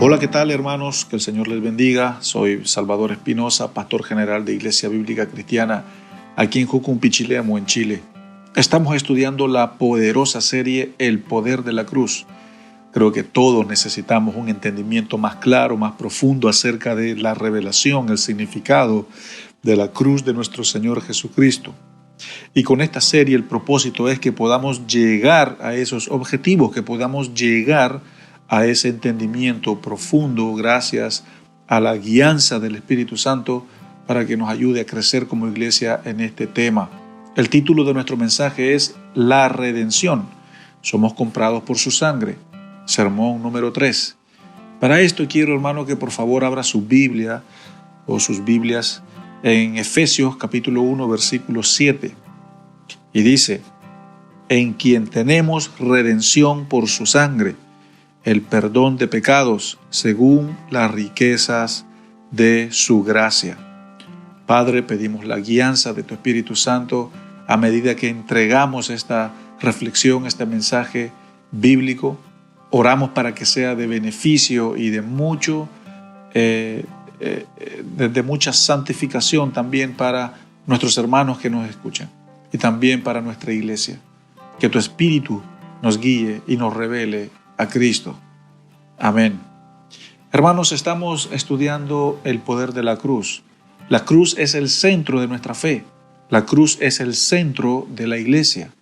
Hola, ¿qué tal, hermanos? Que el Señor les bendiga. Soy Salvador Espinosa, pastor general de Iglesia Bíblica Cristiana aquí en Jucumpichilemu, en Chile. Estamos estudiando la poderosa serie El Poder de la Cruz. Creo que todos necesitamos un entendimiento más claro, más profundo acerca de la revelación, el significado de la cruz de nuestro Señor Jesucristo. Y con esta serie el propósito es que podamos llegar a esos objetivos, que podamos llegar a ese entendimiento profundo gracias a la guianza del Espíritu Santo para que nos ayude a crecer como iglesia en este tema. El título de nuestro mensaje es La Redención. Somos comprados por su sangre. Sermón número 3. Para esto quiero, hermano, que por favor abra su Biblia o sus Biblias en Efesios capítulo 1, versículo 7. Y dice: en quien tenemos redención por su sangre, el perdón de pecados según las riquezas de su gracia. Padre, pedimos la guianza de tu Espíritu Santo a medida que entregamos esta reflexión, este mensaje bíblico. Oramos para que sea de beneficio y de mucha santificación también para nuestros hermanos que nos escuchan y también para nuestra iglesia. Que tu Espíritu nos guíe y nos revele a Cristo. Amén. Hermanos, estamos estudiando el poder de la cruz. La cruz es el centro de nuestra fe. La cruz es el centro de la iglesia.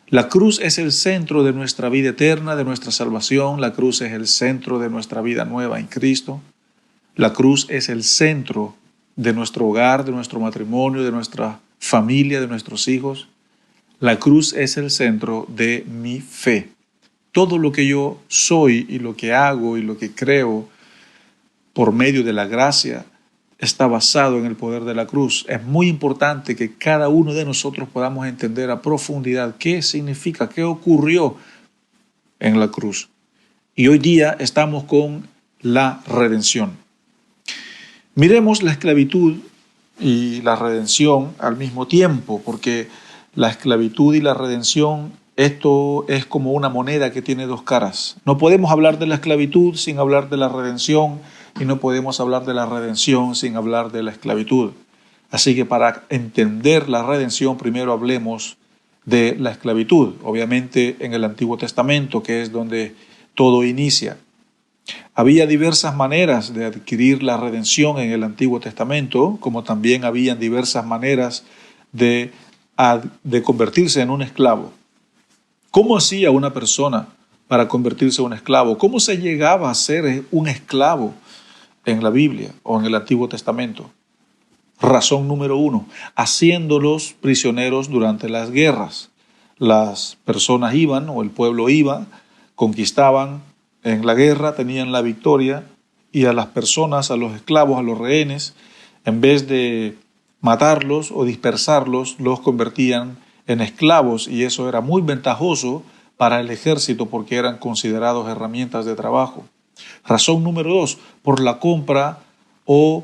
La cruz es el centro de nuestra vida eterna, de nuestra salvación. La cruz es el centro de nuestra vida nueva en Cristo. La cruz es el centro de nuestro hogar, de nuestro matrimonio, de nuestra familia, de nuestros hijos. La cruz es el centro de mi fe. Todo lo que yo soy y lo que hago y lo que creo por medio de la gracia está basado en el poder de la cruz. Es muy importante que cada uno de nosotros podamos entender a profundidad qué significa, qué ocurrió en la cruz. Y hoy día estamos con la redención. Miremos la esclavitud y la redención al mismo tiempo, porque la esclavitud y la redención, esto es como una moneda que tiene dos caras. No podemos hablar de la esclavitud sin hablar de la redención, y no podemos hablar de la redención sin hablar de la esclavitud. Así que para entender la redención, primero hablemos de la esclavitud, obviamente en el Antiguo Testamento, que es donde todo inicia. Había diversas maneras de adquirir la redención en el Antiguo Testamento, como también habían diversas maneras de convertirse en un esclavo. ¿Cómo hacía una persona para convertirse en un esclavo? ¿Cómo se llegaba a ser un esclavo en la Biblia o en el Antiguo Testamento? Razón número 1, haciéndolos prisioneros durante las guerras. Las personas iban, o el pueblo iba, conquistaban en la guerra, tenían la victoria, y a las personas, a los esclavos, a los rehenes, en vez de matarlos o dispersarlos, los convertían en esclavos, y eso era muy ventajoso para el ejército porque eran considerados herramientas de trabajo. Razón número 2, por la compra o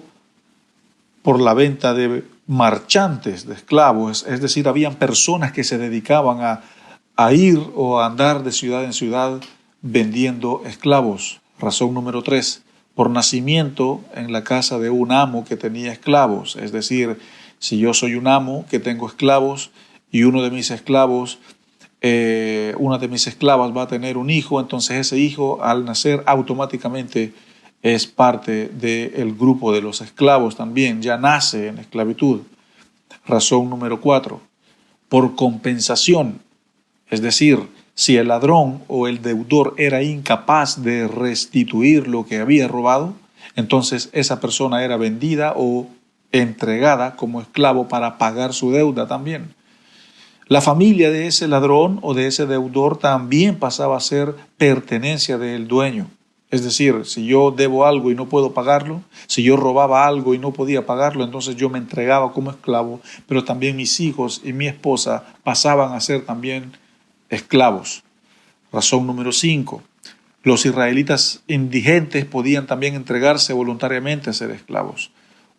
por la venta de marchantes de esclavos, es decir, habían personas que se dedicaban a ir o a andar de ciudad en ciudad vendiendo esclavos. Razón número 3, por nacimiento en la casa de un amo que tenía esclavos, es decir, si yo soy un amo que tengo esclavos y una de mis esclavas va a tener un hijo, entonces ese hijo al nacer automáticamente es parte del grupo de los esclavos también, ya nace en esclavitud. Razón número 4, por compensación, es decir, si el ladrón o el deudor era incapaz de restituir lo que había robado, entonces esa persona era vendida o entregada como esclavo para pagar su deuda también. La familia de ese ladrón o de ese deudor también pasaba a ser pertenencia del dueño. Es decir, si yo debo algo y no puedo pagarlo, si yo robaba algo y no podía pagarlo, entonces yo me entregaba como esclavo, pero también mis hijos y mi esposa pasaban a ser también esclavos. Razón número 5. Los israelitas indigentes podían también entregarse voluntariamente a ser esclavos,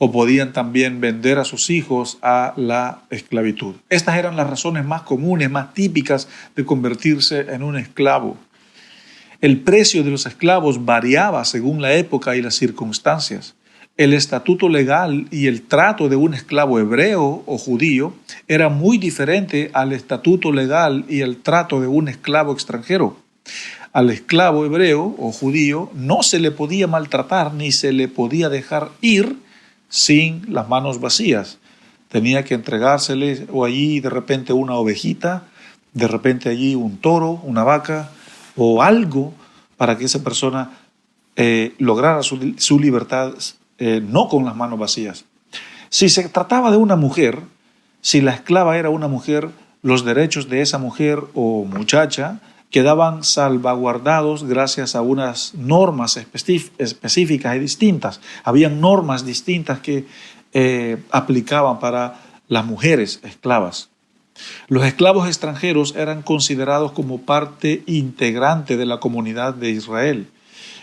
o podían también vender a sus hijos a la esclavitud. Estas eran las razones más comunes, más típicas de convertirse en un esclavo. El precio de los esclavos variaba según la época y las circunstancias. El estatuto legal y el trato de un esclavo hebreo o judío era muy diferente al estatuto legal y el trato de un esclavo extranjero. Al esclavo hebreo o judío no se le podía maltratar ni se le podía dejar ir sin las manos vacías. Tenía que entregársele o allí de repente una ovejita, de repente allí un toro, una vaca o algo para que esa persona lograra su libertad, no con las manos vacías. Si se trataba de una mujer, si la esclava era una mujer, los derechos de esa mujer o muchacha quedaban salvaguardados gracias a unas normas específicas y distintas. Habían normas distintas que aplicaban para las mujeres esclavas. Los esclavos extranjeros eran considerados como parte integrante de la comunidad de Israel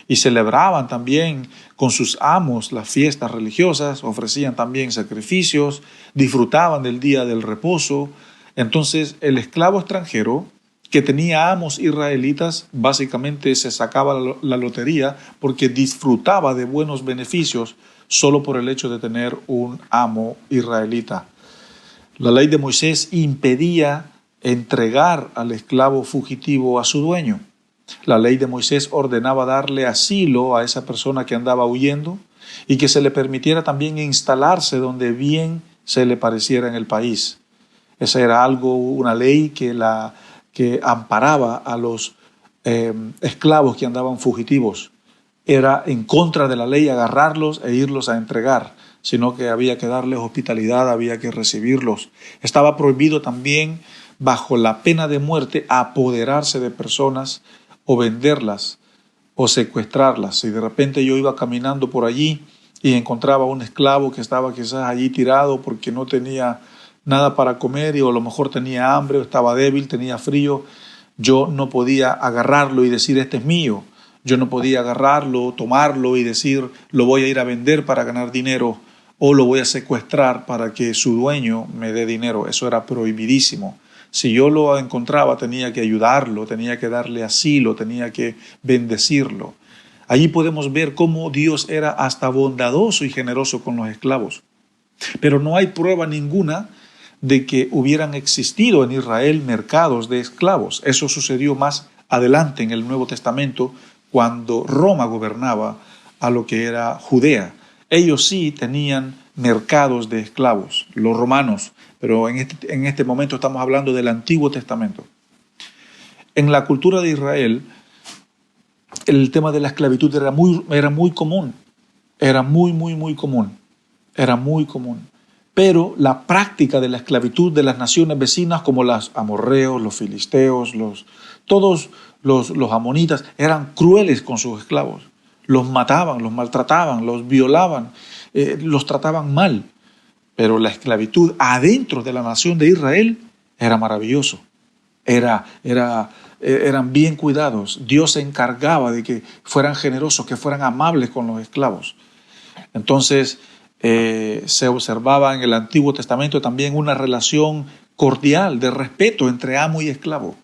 y celebraban también con sus amos las fiestas religiosas, ofrecían también sacrificios, disfrutaban del día del reposo. Entonces el esclavo extranjero que tenía amos israelitas básicamente se sacaba la lotería porque disfrutaba de buenos beneficios solo por el hecho de tener un amo israelita. La ley de Moisés impedía entregar al esclavo fugitivo a su dueño. La ley de Moisés ordenaba darle asilo a esa persona que andaba huyendo y que se le permitiera también instalarse donde bien se le pareciera en el país. Esa era una ley que amparaba a los esclavos que andaban fugitivos. Era en contra de la ley agarrarlos e irlos a entregar, sino que había que darles hospitalidad, había que recibirlos. Estaba prohibido también, bajo la pena de muerte, apoderarse de personas o venderlas o secuestrarlas. Si de repente yo iba caminando por allí y encontraba un esclavo que estaba quizás allí tirado porque no tenía nada para comer y o a lo mejor tenía hambre o estaba débil, tenía frío, yo no podía agarrarlo y decir este es mío. Yo no podía agarrarlo, tomarlo y decir lo voy a ir a vender para ganar dinero o lo voy a secuestrar para que su dueño me dé dinero. Eso era prohibidísimo. Si yo lo encontraba tenía que ayudarlo, tenía que darle asilo, tenía que bendecirlo. Allí podemos ver cómo Dios era hasta bondadoso y generoso con los esclavos. Pero no hay prueba ninguna de que hubieran existido en Israel mercados de esclavos. Eso sucedió más adelante en el Nuevo Testamento, cuando Roma gobernaba a lo que era Judea. Ellos sí tenían mercados de esclavos, los romanos, pero en este momento estamos hablando del Antiguo Testamento. En la cultura de Israel, el tema de la esclavitud era muy común, era muy común. Pero la práctica de la esclavitud de las naciones vecinas como los amorreos, los filisteos, todos los amonitas eran crueles con sus esclavos. Los mataban, los maltrataban, los violaban, los trataban mal. Pero la esclavitud adentro de la nación de Israel era maravilloso. Eran bien cuidados. Dios se encargaba de que fueran generosos, que fueran amables con los esclavos. Entonces, se observaba en el Antiguo Testamento también una relación cordial de respeto entre amo y esclavo.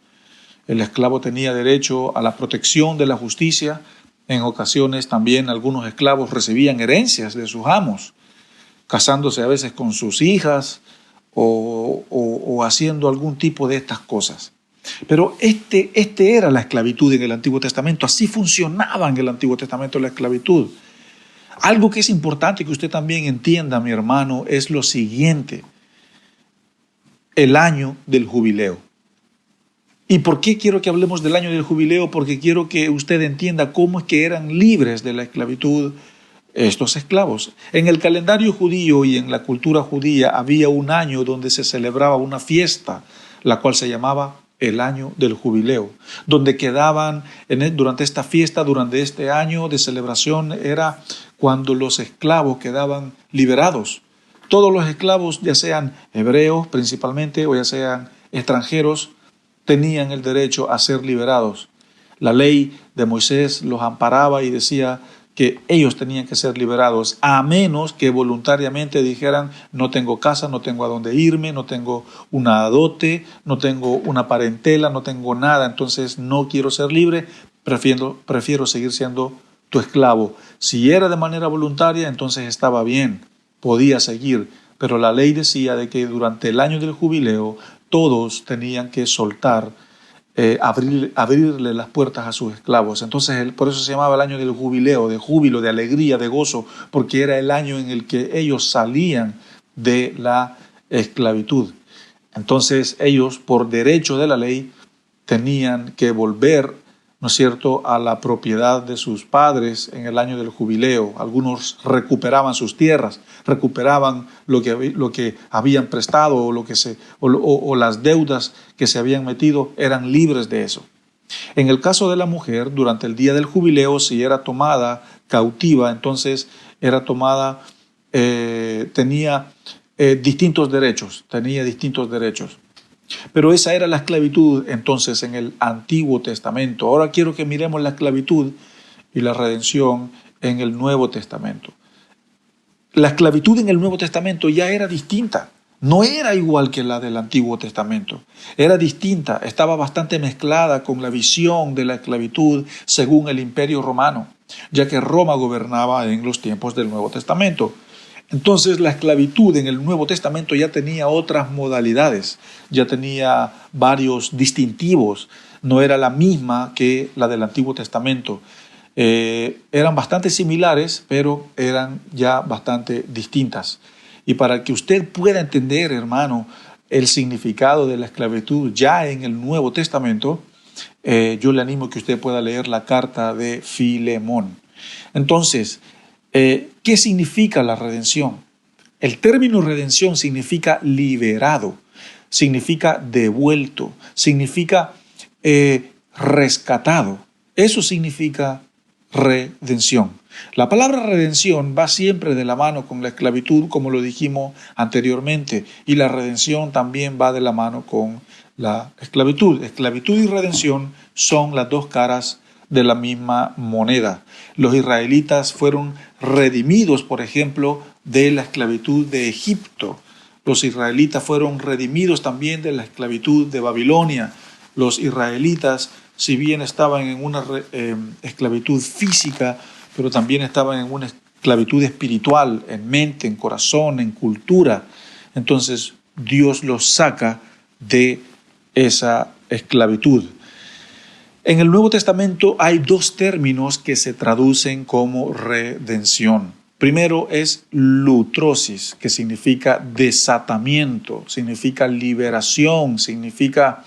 El esclavo tenía derecho a la protección de la justicia. En ocasiones también algunos esclavos recibían herencias de sus amos, casándose a veces con sus hijas o haciendo algún tipo de estas cosas. Pero este era la esclavitud en el Antiguo Testamento. Así funcionaba en el Antiguo Testamento la esclavitud. Algo que es importante que usted también entienda, mi hermano, es lo siguiente: el año del jubileo. ¿Y por qué quiero que hablemos del año del jubileo? Porque quiero que usted entienda cómo es que eran libres de la esclavitud estos esclavos. En el calendario judío y en la cultura judía había un año donde se celebraba una fiesta, la cual se llamaba el año del jubileo, donde quedaban durante esta fiesta, durante este año de celebración, era cuando los esclavos quedaban liberados. Todos los esclavos, ya sean hebreos principalmente o ya sean extranjeros, tenían el derecho a ser liberados. La ley de Moisés los amparaba y decía que ellos tenían que ser liberados, a menos que voluntariamente dijeran: no tengo casa, no tengo a dónde irme, no tengo una dote, no tengo una parentela, no tengo nada, entonces no quiero ser libre, prefiero seguir siendo tu esclavo. Si era de manera voluntaria, entonces estaba bien, podía seguir, pero la ley decía de que durante el año del jubileo todos tenían que soltar, abrirle las puertas a sus esclavos. Entonces, por eso se llamaba el año del jubileo, de júbilo, de alegría, de gozo, porque era el año en el que ellos salían de la esclavitud. Entonces, ellos, por derecho de la ley, tenían que volver, ¿no es cierto?, a la propiedad de sus padres en el año del jubileo. Algunos recuperaban sus tierras, recuperaban lo que habían prestado o las deudas que se habían metido, eran libres de eso. En el caso de la mujer, durante el día del jubileo, si era tomada cautiva, entonces era tomada, tenía distintos derechos. Pero esa era la esclavitud entonces en el Antiguo Testamento. Ahora quiero que miremos la esclavitud y la redención en el Nuevo Testamento. La esclavitud en el Nuevo Testamento ya era distinta. No era igual que la del Antiguo Testamento. Era distinta, estaba bastante mezclada con la visión de la esclavitud según el Imperio Romano, ya que Roma gobernaba en los tiempos del Nuevo Testamento. Entonces la esclavitud en el Nuevo Testamento ya tenía otras modalidades, ya tenía varios distintivos, no era la misma que la del Antiguo Testamento. Eran bastante similares, pero eran ya bastante distintas. Y para que usted pueda entender, hermano, el significado de la esclavitud ya en el Nuevo Testamento, yo le animo a que usted pueda leer la carta de Filemón. Entonces, ¿qué significa la redención? El término redención significa liberado, significa devuelto, significa rescatado. Eso significa redención. La palabra redención va siempre de la mano con la esclavitud, como lo dijimos anteriormente, y la redención también va de la mano con la esclavitud. Esclavitud y redención son las dos caras de la misma moneda. Los israelitas fueron redimidos, por ejemplo, de la esclavitud de Egipto. Los israelitas fueron redimidos también de la esclavitud de Babilonia. Los israelitas, si bien estaban en una esclavitud física, pero también estaban en una esclavitud espiritual, en mente, en corazón, en cultura. Entonces Dios los saca de esa esclavitud. En el Nuevo Testamento hay dos términos que se traducen como redención. Primero es lutrosis, que significa desatamiento, significa liberación, significa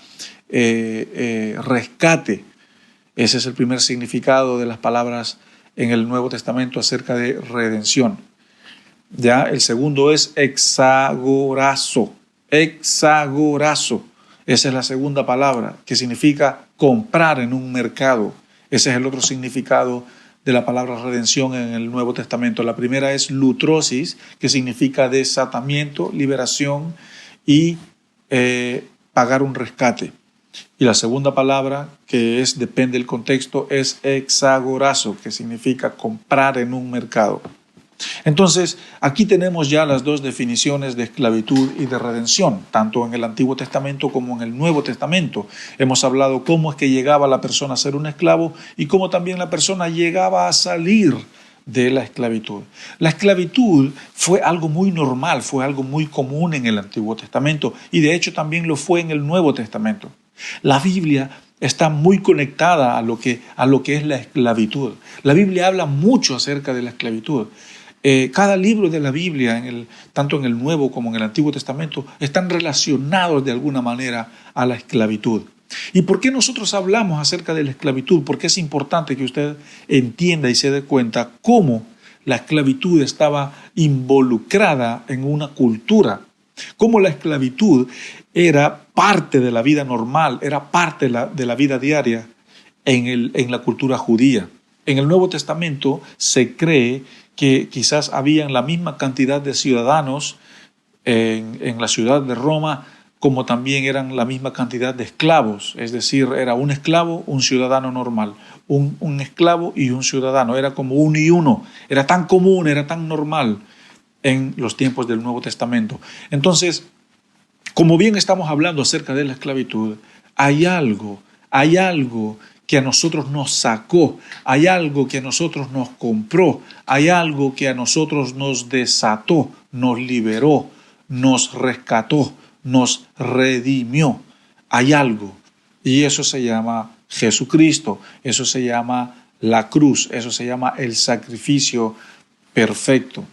rescate. Ese es el primer significado de las palabras en el Nuevo Testamento acerca de redención. Ya, el segundo es exagorazo. Exagorazo. Esa es la segunda palabra, que significa comprar en un mercado. Ese es el otro significado de la palabra redención en el Nuevo Testamento. La primera es lutrosis, que significa desatamiento, liberación y pagar un rescate. Y la segunda palabra, que depende del contexto, es exagorazo, que significa comprar en un mercado. Entonces, aquí tenemos ya las dos definiciones de esclavitud y de redención, tanto en el Antiguo Testamento como en el Nuevo Testamento. Hemos hablado cómo es que llegaba la persona a ser un esclavo y cómo también la persona llegaba a salir de la esclavitud. La esclavitud fue algo muy normal, fue algo muy común en el Antiguo Testamento y de hecho también lo fue en el Nuevo Testamento. La Biblia está muy conectada a lo que es la esclavitud. La Biblia habla mucho acerca de la esclavitud. Cada libro de la Biblia, tanto en el Nuevo como en el Antiguo Testamento, están relacionados de alguna manera a la esclavitud. ¿Y por qué nosotros hablamos acerca de la esclavitud? Porque es importante que usted entienda y se dé cuenta cómo la esclavitud estaba involucrada en una cultura, cómo la esclavitud era parte de la vida normal, era parte de la vida diaria en la cultura judía. En el Nuevo Testamento se cree que quizás habían la misma cantidad de ciudadanos en la ciudad de Roma como también eran la misma cantidad de esclavos, es decir, era un esclavo, un ciudadano normal, un esclavo y un ciudadano, era como uno y uno, era tan común, era tan normal en los tiempos del Nuevo Testamento. Entonces, como bien estamos hablando acerca de la esclavitud, hay algo que a nosotros nos sacó, hay algo que a nosotros nos compró, hay algo que a nosotros nos desató, nos liberó, nos rescató, nos redimió. Hay algo, y eso se llama Jesucristo, eso se llama la cruz, eso se llama el sacrificio perfecto.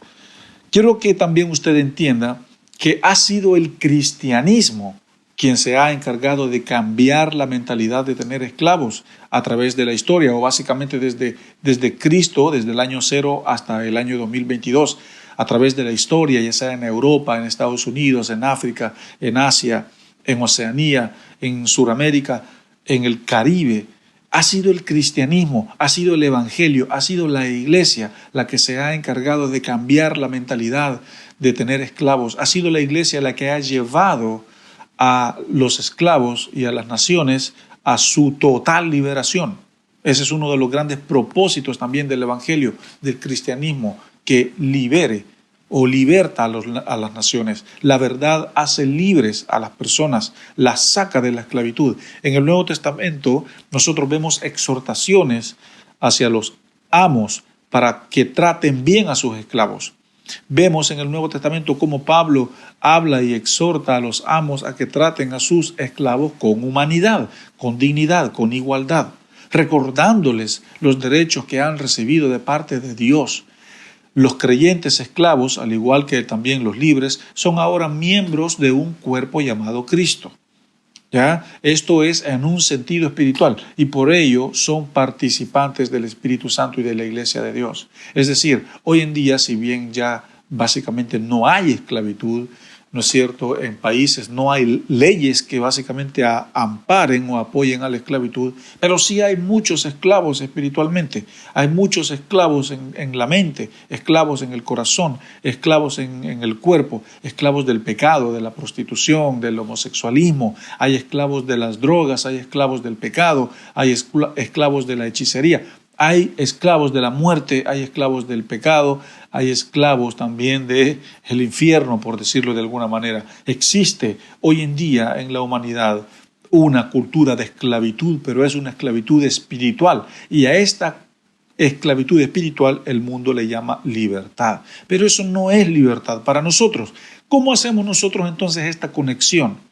Quiero que también usted entienda que ha sido el cristianismo quien se ha encargado de cambiar la mentalidad de tener esclavos a través de la historia, o básicamente desde Cristo, desde el año 0 hasta el año 2022, a través de la historia, ya sea en Europa, en Estados Unidos, en África, en Asia, en Oceanía, en Sudamérica, en el Caribe. Ha sido el cristianismo, ha sido el evangelio, ha sido la iglesia la que se ha encargado de cambiar la mentalidad de tener esclavos. Ha sido la iglesia la que ha llevado a los esclavos y a las naciones a su total liberación. Ese es uno de los grandes propósitos también del evangelio, del cristianismo, que libere o liberta a las naciones. La verdad hace libres a las personas, las saca de la esclavitud. En el Nuevo Testamento nosotros vemos exhortaciones hacia los amos para que traten bien a sus esclavos. Vemos en el Nuevo Testamento cómo Pablo habla y exhorta a los amos a que traten a sus esclavos con humanidad, con dignidad, con igualdad, recordándoles los derechos que han recibido de parte de Dios. Los creyentes esclavos, al igual que también los libres, son ahora miembros de un cuerpo llamado Cristo. ¿Ya? Esto es en un sentido espiritual y por ello son participantes del Espíritu Santo y de la Iglesia de Dios. Es decir, hoy en día, si bien ya básicamente no hay esclavitud, ¿no es cierto? En países no hay leyes que básicamente amparen o apoyen a la esclavitud, pero sí hay muchos esclavos espiritualmente, hay muchos esclavos en la mente, esclavos en el corazón, esclavos en el cuerpo, esclavos del pecado, de la prostitución, del homosexualismo, hay esclavos de las drogas, hay esclavos del pecado, hay esclavos de la hechicería. Hay esclavos de la muerte, hay esclavos del pecado, hay esclavos también del infierno, por decirlo de alguna manera. Existe hoy en día en la humanidad una cultura de esclavitud, pero es una esclavitud espiritual. Y a esta esclavitud espiritual el mundo le llama libertad. Pero eso no es libertad para nosotros. ¿Cómo hacemos nosotros entonces esta conexión?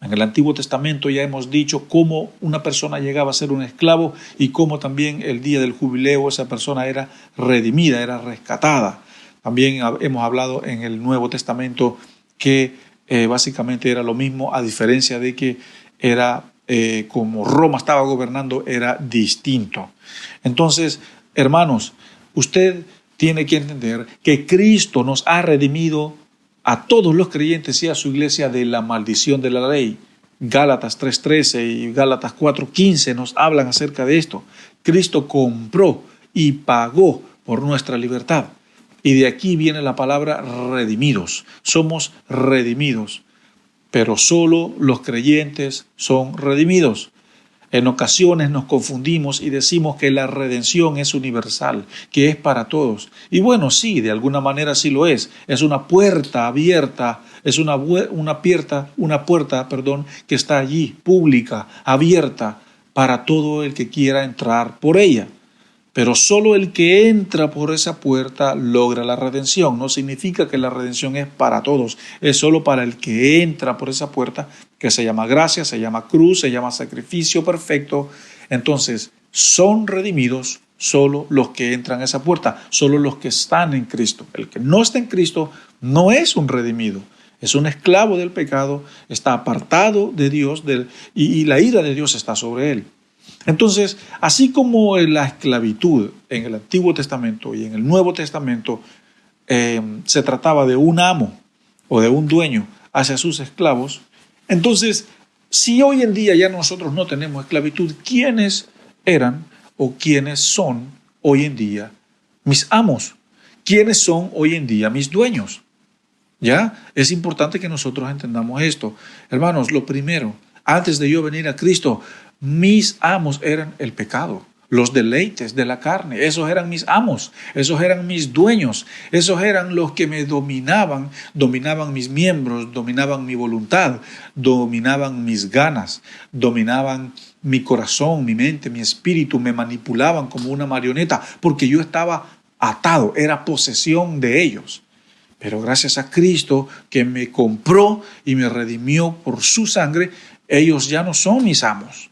En el Antiguo Testamento ya hemos dicho cómo una persona llegaba a ser un esclavo y cómo también el día del jubileo esa persona era redimida, era rescatada. También hemos hablado en el Nuevo Testamento que básicamente era lo mismo, a diferencia de que era como Roma estaba gobernando, era distinto. Entonces, hermanos, usted tiene que entender que Cristo nos ha redimido a todos los creyentes y a su iglesia de la maldición de la ley. Gálatas 3:13 y Gálatas 4:15 nos hablan acerca de esto. Cristo compró y pagó por nuestra libertad. Y de aquí viene la palabra redimidos. Somos redimidos, pero solo los creyentes son redimidos. En ocasiones nos confundimos y decimos que la redención es universal, que es para todos. Y bueno, sí, de alguna manera sí lo es. Es una puerta abierta, es una puerta, que está allí, pública, abierta, para todo el que quiera entrar por ella. Pero solo el que entra por esa puerta logra la redención. No significa que la redención es para todos, es solo para el que entra por esa puerta, que se llama gracia, se llama cruz, se llama sacrificio perfecto. Entonces, son redimidos solo los que entran a esa puerta, solo los que están en Cristo. El que no está en Cristo no es un redimido, es un esclavo del pecado, está apartado de Dios y la ira de Dios está sobre él. Entonces, así como la esclavitud en el Antiguo Testamento y en el Nuevo Testamento se trataba de un amo o de un dueño hacia sus esclavos, entonces, si hoy en día ya nosotros no tenemos esclavitud, ¿quiénes eran o quiénes son hoy en día mis amos? ¿Quiénes son hoy en día mis dueños? ¿Ya? Es importante que nosotros entendamos esto. Hermanos, lo primero, antes de yo venir a Cristo, mis amos eran el pecado. los deleites de la carne. Esos eran mis amos, esos eran mis dueños, esos eran los que me dominaban, dominaban mis miembros, dominaban mi voluntad, dominaban mis ganas, dominaban mi corazón, mi mente, mi espíritu, me manipulaban como una marioneta, porque yo estaba atado, era posesión de ellos. Pero gracias a Cristo que me compró y me redimió por su sangre, ellos ya no son mis amos.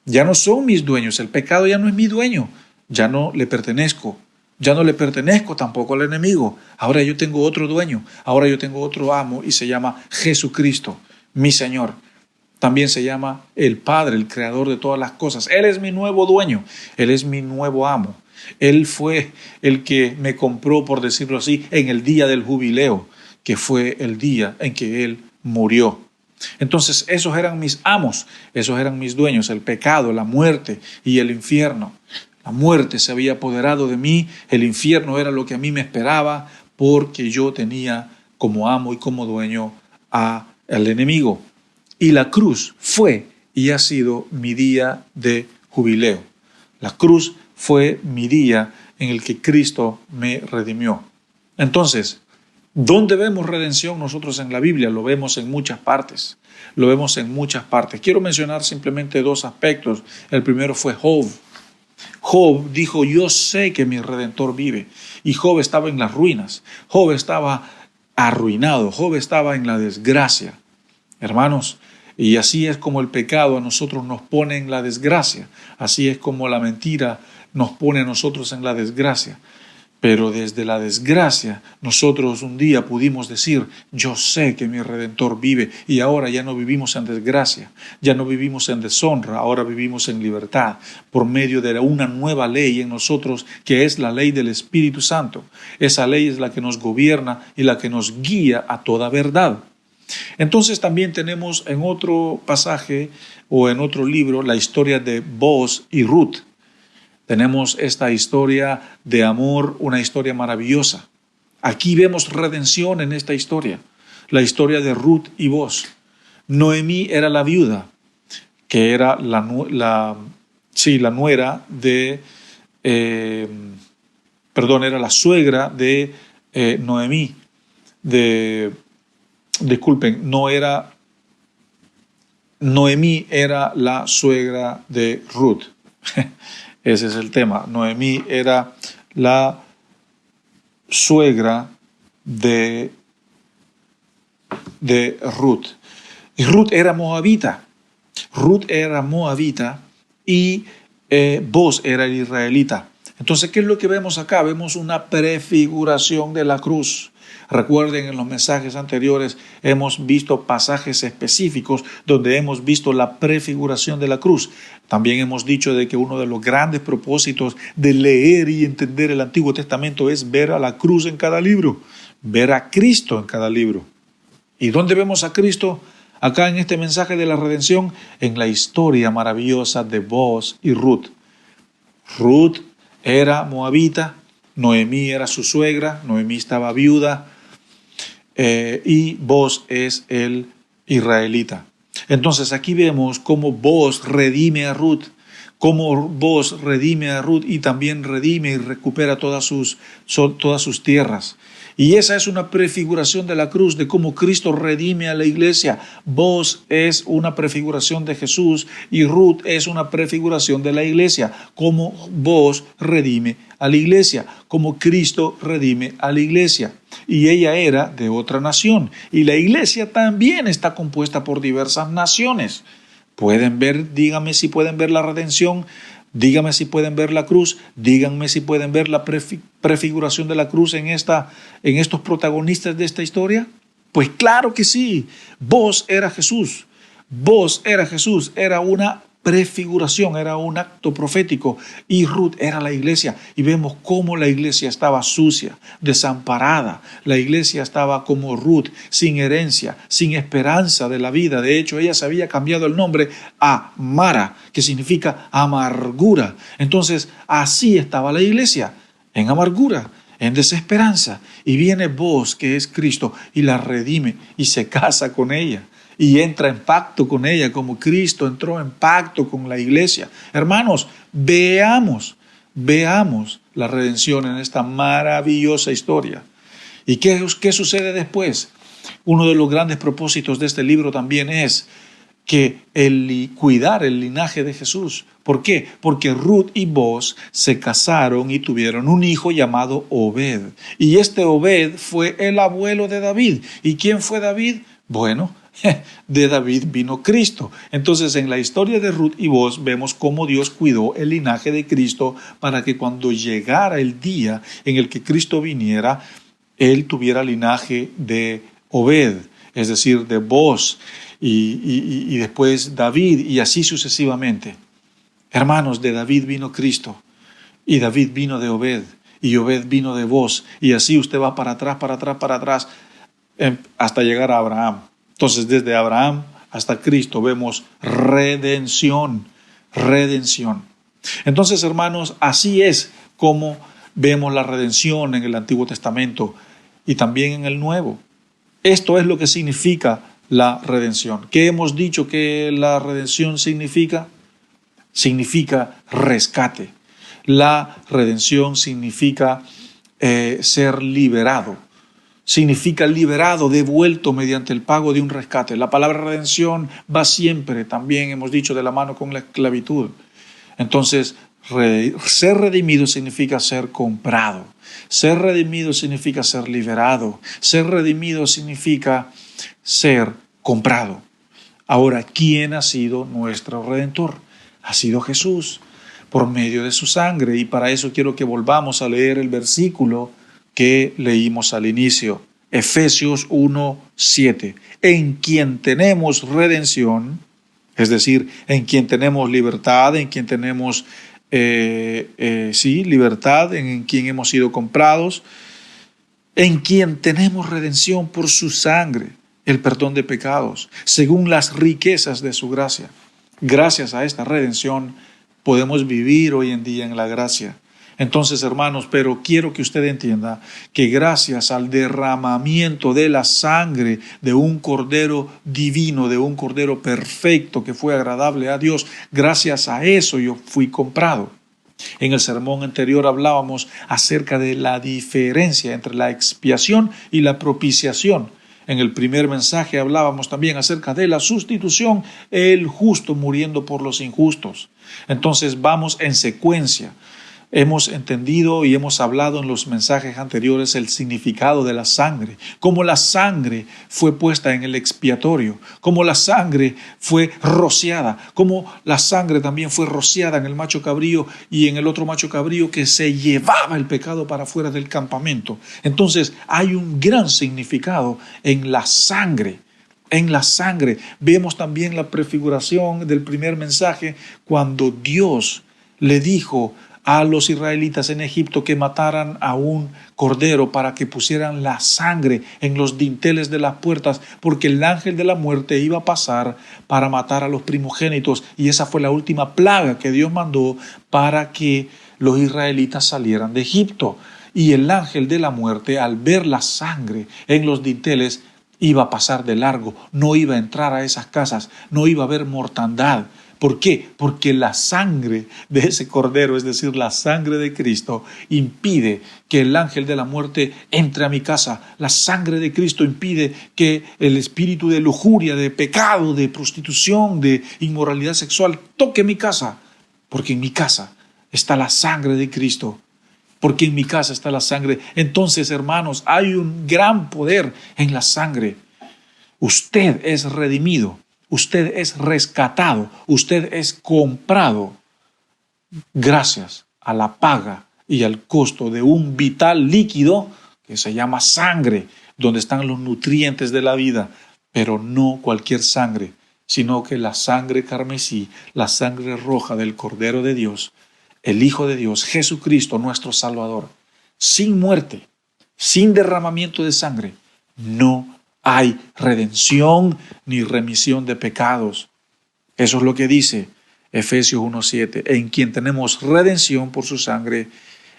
Ya no son mis dueños, el pecado ya no es mi dueño, ya no le pertenezco, ya no le pertenezco tampoco al enemigo. Ahora yo tengo otro dueño, ahora yo tengo otro amo y se llama Jesucristo, mi Señor. También se llama el Padre, el Creador de todas las cosas. Él es mi nuevo dueño, Él es mi nuevo amo. Él fue el que me compró, por decirlo así, en el día del jubileo, que fue el día en que Él murió. Entonces esos eran mis amos, esos eran mis dueños, el pecado, la muerte y el infierno. La muerte se había apoderado de mí, el infierno era lo que a mí me esperaba porque yo tenía como amo y como dueño al enemigo. Y la cruz fue y ha sido mi día de jubileo. La cruz fue mi día en el que Cristo me redimió. Entonces, ¿dónde vemos redención nosotros en la Biblia? Lo vemos en muchas partes. Lo vemos en muchas partes. Quiero mencionar simplemente dos aspectos. El primero fue Job. Job dijo, yo sé que mi Redentor vive. Y Job estaba en las ruinas. Job estaba arruinado. Job estaba en la desgracia. Hermanos, y así es como el pecado a nosotros nos pone en la desgracia. Así es como la mentira nos pone a nosotros en la desgracia. Pero desde la desgracia, nosotros un día pudimos decir, yo sé que mi Redentor vive, y ahora ya no vivimos en desgracia, ya no vivimos en deshonra, ahora vivimos en libertad, por medio de una nueva ley en nosotros, que es la ley del Espíritu Santo. Esa ley es la que nos gobierna y la que nos guía a toda verdad. Entonces también tenemos en otro pasaje o en otro libro la historia de Booz y Ruth. Tenemos esta historia de amor, una historia maravillosa. Aquí vemos redención en esta historia, la historia de Ruth y Booz. Noemí era la viuda, que era la nuera de, era la suegra de Noemí. Noemí era la suegra de Ruth. Ese es el tema. Noemí era la suegra de Ruth. Y Ruth era moabita. Ruth era moabita y Booz era el israelita. Entonces, ¿qué es lo que vemos acá? Vemos una prefiguración de la cruz. Recuerden, en los mensajes anteriores hemos visto pasajes específicos donde hemos visto la prefiguración de la cruz. También hemos dicho de que uno de los grandes propósitos de leer y entender el Antiguo Testamento es ver a la cruz en cada libro, ver a Cristo en cada libro. ¿Y dónde vemos a Cristo? Acá en este mensaje de la redención, en la historia maravillosa de Booz y Ruth. Ruth era moabita, Noemí era su suegra, Noemí estaba viuda, y Booz es el israelita. Entonces aquí vemos cómo Booz redime a Ruth, y también redime y recupera todas sus tierras. Y esa es una prefiguración de la cruz, de cómo Cristo redime a la iglesia. Booz es una prefiguración de Jesús y Ruth es una prefiguración de la iglesia. Cómo Booz redime a la iglesia, cómo Cristo redime a la iglesia. Y ella era de otra nación. Y la iglesia también está compuesta por diversas naciones. Pueden ver, díganme si pueden ver la redención. Díganme si pueden ver la cruz, díganme si pueden ver la prefiguración de la cruz en estos protagonistas de esta historia. Pues claro que sí, Booz era Jesús, era una prefiguración, era un acto profético, y Ruth era la iglesia, y vemos cómo la iglesia estaba sucia, desamparada, la iglesia estaba como Ruth, sin herencia, sin esperanza de la vida. De hecho, ella se había cambiado el nombre a Mara, que significa amargura. Entonces, así estaba la iglesia, en amargura, en desesperanza, y viene Booz, que es Cristo, y la redime, y se casa con ella. y entra en pacto con ella, como Cristo entró en pacto con la iglesia. Hermanos, veamos la redención en esta maravillosa historia. ¿Y qué sucede después? Uno de los grandes propósitos de este libro también es que cuidar el linaje de Jesús. ¿Por qué? Porque Ruth y Boaz se casaron y tuvieron un hijo llamado Obed. Y este Obed fue el abuelo de David. ¿Y quién fue David? Bueno, de David vino Cristo. Entonces, en la historia de Ruth y Boaz vemos cómo Dios cuidó el linaje de Cristo para que cuando llegara el día en el que Cristo viniera, él tuviera linaje de Obed, es decir, de Boaz. Y después David, y así sucesivamente. Hermanos, de David vino Cristo, y David vino de Obed, y Obed vino de Boaz, y así usted va para atrás, hasta llegar a Abraham. Entonces, desde Abraham hasta Cristo vemos redención. Entonces, hermanos, así es como vemos la redención en el Antiguo Testamento y también en el Nuevo. Esto es lo que significa la redención. ¿Qué hemos dicho que la redención significa? Significa rescate. La redención significa ser liberado. Significa liberado, devuelto mediante el pago de un rescate. La palabra redención va siempre, también hemos dicho, de la mano con la esclavitud. Entonces, ser redimido significa ser comprado. Ser redimido significa ser liberado. Ser redimido significa ser comprado. Ahora, ¿quién ha sido nuestro Redentor? Ha sido Jesús, por medio de su sangre. Y para eso quiero que volvamos a leer el versículo que leímos al inicio. Efesios 1:7. En quien tenemos redención, es decir, en quien tenemos libertad, en quien tenemos libertad, en quien hemos sido comprados, en quien tenemos redención por su sangre, el perdón de pecados, según las riquezas de su gracia. Gracias a esta redención podemos vivir hoy en día en la gracia. Entonces, hermanos, pero quiero que usted entienda que gracias al derramamiento de la sangre de un cordero divino, de un cordero perfecto que fue agradable a Dios, gracias a eso yo fui comprado. En el sermón anterior hablábamos acerca de la diferencia entre la expiación y la propiciación. En el primer mensaje hablábamos también acerca de la sustitución, el justo muriendo por los injustos. Entonces vamos en secuencia. Hemos entendido y hemos hablado en los mensajes anteriores el significado de la sangre, cómo la sangre fue puesta en el expiatorio, cómo la sangre fue rociada, cómo la sangre también fue rociada en el macho cabrío y en el otro macho cabrío que se llevaba el pecado para fuera del campamento. Entonces hay un gran significado en la sangre. En la sangre vemos también la prefiguración del primer mensaje cuando Dios le dijo a los israelitas en Egipto que mataran a un cordero para que pusieran la sangre en los dinteles de las puertas, porque el ángel de la muerte iba a pasar para matar a los primogénitos, y esa fue la última plaga que Dios mandó para que los israelitas salieran de Egipto. Y el ángel de la muerte, al ver la sangre en los dinteles, iba a pasar de largo, no iba a entrar a esas casas, no iba a haber mortandad. ¿Por qué? Porque la sangre de ese cordero, es decir, la sangre de Cristo, impide que el ángel de la muerte entre a mi casa. La sangre de Cristo impide que el espíritu de lujuria, de pecado, de prostitución, de inmoralidad sexual toque mi casa. Porque en mi casa está la sangre de Cristo. Porque en mi casa está la sangre. Entonces, hermanos, hay un gran poder en la sangre. Usted es redimido. Usted es rescatado, usted es comprado gracias a la paga y al costo de un vital líquido que se llama sangre, donde están los nutrientes de la vida, pero no cualquier sangre, sino que la sangre carmesí, la sangre roja del Cordero de Dios, el Hijo de Dios, Jesucristo, nuestro Salvador, sin muerte, sin derramamiento de sangre, no hay redención ni remisión de pecados. Eso es lo que dice Efesios 1:7, en quien tenemos redención por su sangre,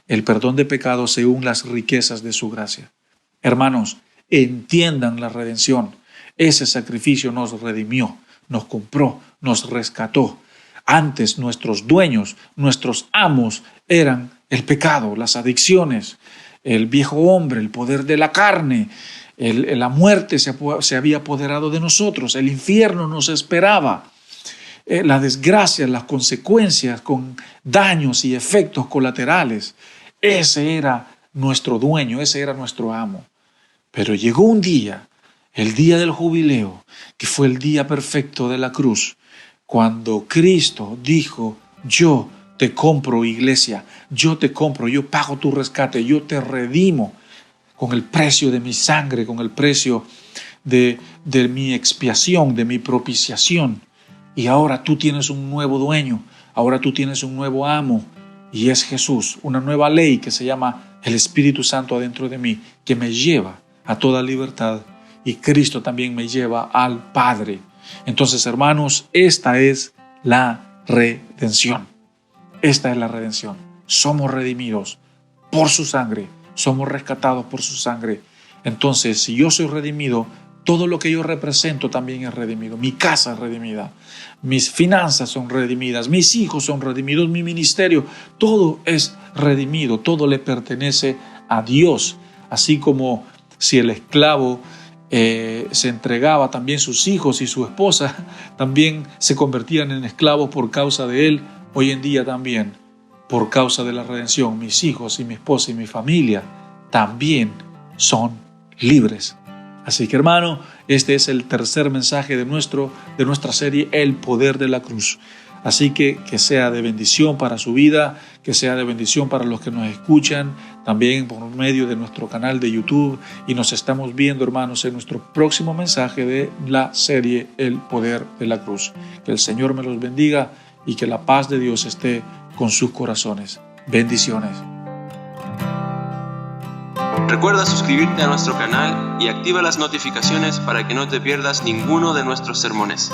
el perdón de pecados según las riquezas de su gracia. Hermanos, entiendan la redención, Ese sacrificio nos redimió, nos compró, nos rescató. Antes nuestros dueños, nuestros amos eran el pecado, las adicciones, el viejo hombre, el poder de la carne. La muerte se había apoderado de nosotros, el infierno nos esperaba. La desgracia, las consecuencias con daños y efectos colaterales. Ese era nuestro dueño, ese era nuestro amo. Pero llegó un día, el día del jubileo, que fue el día perfecto de la cruz, cuando Cristo dijo: yo te compro, iglesia, yo te compro, yo pago tu rescate, yo te redimo con el precio de mi sangre, con el precio de mi expiación, de mi propiciación. Y ahora tú tienes un nuevo dueño, ahora tú tienes un nuevo amo, y es Jesús, una nueva ley que se llama el Espíritu Santo adentro de mí, que me lleva a toda libertad, y Cristo también me lleva al Padre. Entonces, hermanos, esta es la redención. Esta es la redención. Somos redimidos por su sangre, somos rescatados por su sangre. Entonces, si yo soy redimido, todo lo que yo represento también es redimido. Mi casa es redimida, mis finanzas son redimidas, mis hijos son redimidos, mi ministerio, todo es redimido, todo le pertenece a Dios. Así como si el esclavo se entregaba, también sus hijos y su esposa también se convertían en esclavos por causa de él. Hoy en día también, por causa de la redención, mis hijos y mi esposa y mi familia también son libres. Así que, hermano, este es el tercer mensaje de nuestra serie, El Poder de la Cruz. Así que sea de bendición para su vida, que sea de bendición para los que nos escuchan, también por medio de nuestro canal de YouTube. Y nos estamos viendo, hermanos, en nuestro próximo mensaje de la serie El Poder de la Cruz. Que el Señor me los bendiga y que la paz de Dios esté con sus corazones. Bendiciones. Recuerda suscribirte a nuestro canal y activa las notificaciones para que no te pierdas ninguno de nuestros sermones.